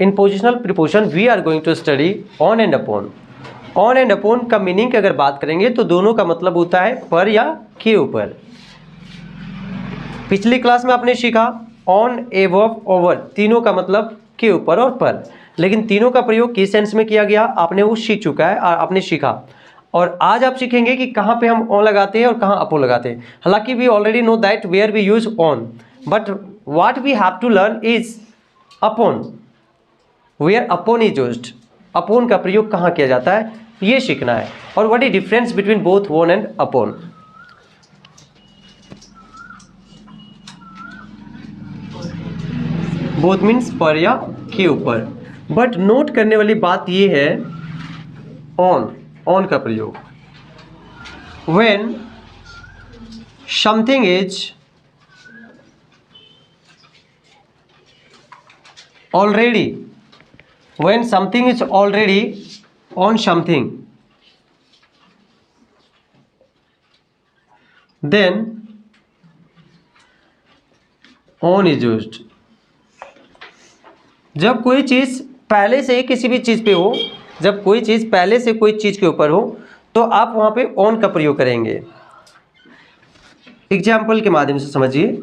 In positional preposition we are going to study on and upon. On and upon का meaning की अगर बात करेंगे तो दोनों का मतलब होता है पर या के ऊपर। पिछली क्लास में आपने सीखा ऑन, एबव, ओवर, तीनों का मतलब के ऊपर और पर, लेकिन तीनों का प्रयोग किस सेंस में किया गया आपने वो सीख चुका है, आपने सीखा। और आज आप सीखेंगे कि कहाँ पे हम ऑन लगाते हैं और कहाँ अपॉन लगाते हैं। हालांकि we already know that where we use on, but what we have to learn is upon, where upon is used, upon का प्रयोग कहाँ किया जाता है ये सीखना है। और what is difference between both on and upon. Both means पर या के ऊपर। बट नोट करने वाली बात ये है ऑन, ऑन का प्रयोग when something is already, when something is already on something, then on is used। जब कोई चीज़ पहले से किसी भी चीज़ पे हो, जब कोई चीज़ पहले से कोई चीज़ के ऊपर हो तो आप वहाँ पे ऑन का प्रयोग करेंगे। एग्जाम्पल के माध्यम से समझिए।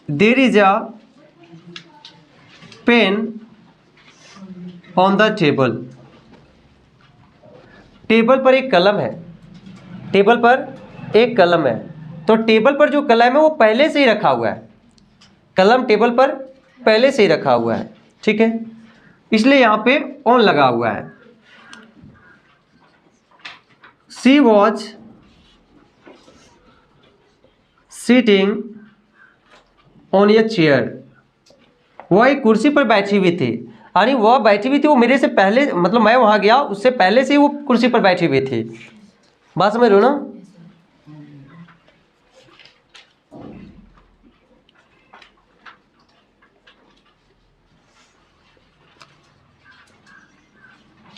There is a pen on the table. Table पर एक कलम है, टेबल पर एक कलम है, तो टेबल पर जो कलम है वो पहले से ही रखा हुआ है, कलम टेबल पर पहले से ही रखा हुआ है, ठीक है, इसलिए यहाँ पे ऑन लगा हुआ है। She was sitting on a chair। वह एक कुर्सी पर बैठी हुई थी, यानी वह बैठी हुई थी, वो मेरे से पहले, मतलब मैं वहाँ गया उससे पहले से ही वो कुर्सी पर बैठी हुई थी। बात समझ रहे हो ना?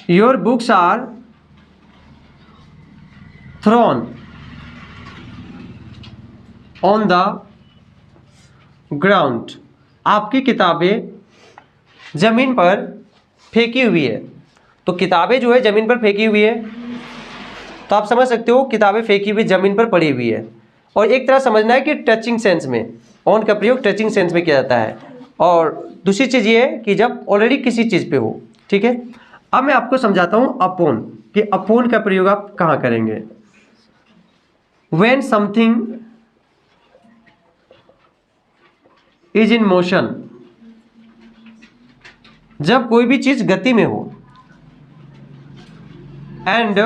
Your books are thrown on the ground। आपकी किताबें जमीन पर फेंकी हुई है। तो किताबें जो है जमीन पर फेंकी हुई है, तो आप समझ सकते हो किताबें फेंकी हुई जमीन पर पड़ी हुई है। और एक तरह समझना है कि टचिंग सेंस में ऑन का प्रयोग टचिंग सेंस में किया जाता है। और दूसरी चीज़ ये है कि जब ऑलरेडी किसी चीज़ पे हो, ठीक है। अब मैं आपको समझाता हूँ अपॉन, कि अपॉन का प्रयोग आप कहाँ करेंगे। When something is in motion, जब कोई भी चीज गति में हो, and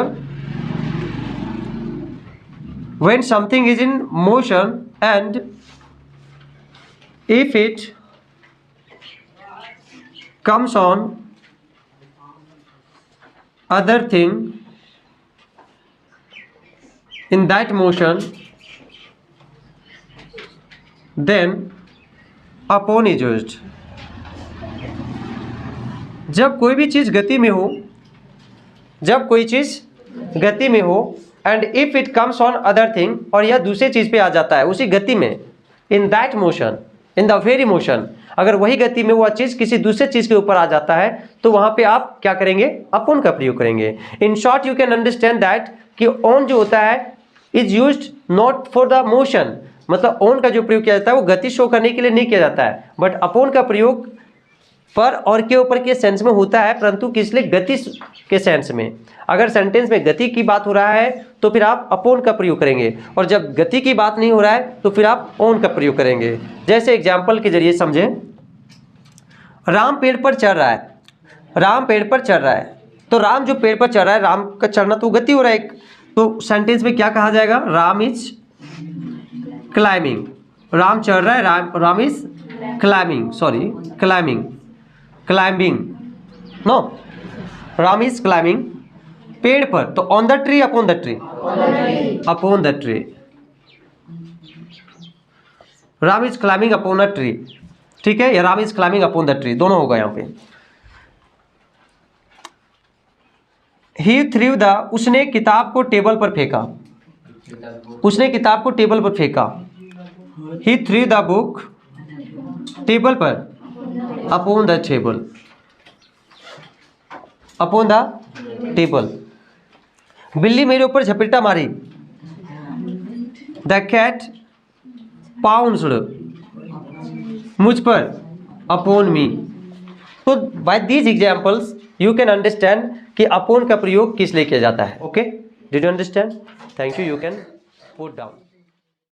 when something is in motion and if it comes on other thing in that motion, then upon is used। जब कोई भी चीज़ गति में हो, जब कोई चीज़ गति में हो and if it comes on other thing, और यह दूसरी चीज़ पे आ जाता है उसी गति में, in that motion, in the very motion, अगर वही गति में वह चीज़ किसी दूसरे चीज़ के ऊपर आ जाता है तो वहाँ पे आप क्या करेंगे, अपॉन का प्रयोग करेंगे। In short you can understand that कि ऑन जो होता है is used not for the motion, मतलब ऑन का जो प्रयोग किया जाता है वो गति शो करने के लिए नहीं किया जाता है, बट अपॉन का प्रयोग पर और के ऊपर के सेंस में होता है, परंतु किस लिए, गति के सेंस में। अगर सेंटेंस में गति की बात हो रहा है तो फिर आप अपॉन का प्रयोग करेंगे, और जब गति की बात नहीं हो रहा है तो फिर आप ऑन का प्रयोग करेंगे। जैसे एग्जाम्पल के जरिए समझें। राम पेड़ पर चढ़ रहा है, राम पेड़ पर चढ़ रहा है, तो राम जो पेड़ पर चढ़ रहा है, राम का चढ़ना तो गति हो रहा है, तो सेंटेंस में क्या कहा जाएगा, राम इज क्लाइंबिंग। राम चढ़ रहा है, Ram is climbing, sorry climbing, climbing no, Ram is climbing पेड़ पर, तो on the tree, upon the tree, upon the tree. Ram is climbing upon a tree, ठीक है, या Ram is climbing upon the tree, दोनों होगा यहाँ पे। ही थ्रीव द, उसने किताब को टेबल पर फेंका, उसने किताब को टेबल पर फेंका। ही थ्रीव द बुक टेबल पर, upon the table, upon the table. बिल्ली मेरे ऊपर झपट्टा मारी, द कैट पाउंस्ड मुझ पर, अपॉन मी। तो by these examples you can understand कि अपॉन का प्रयोग किस लिए किया जाता है। Okay, did you understand? Thank you, you can put down.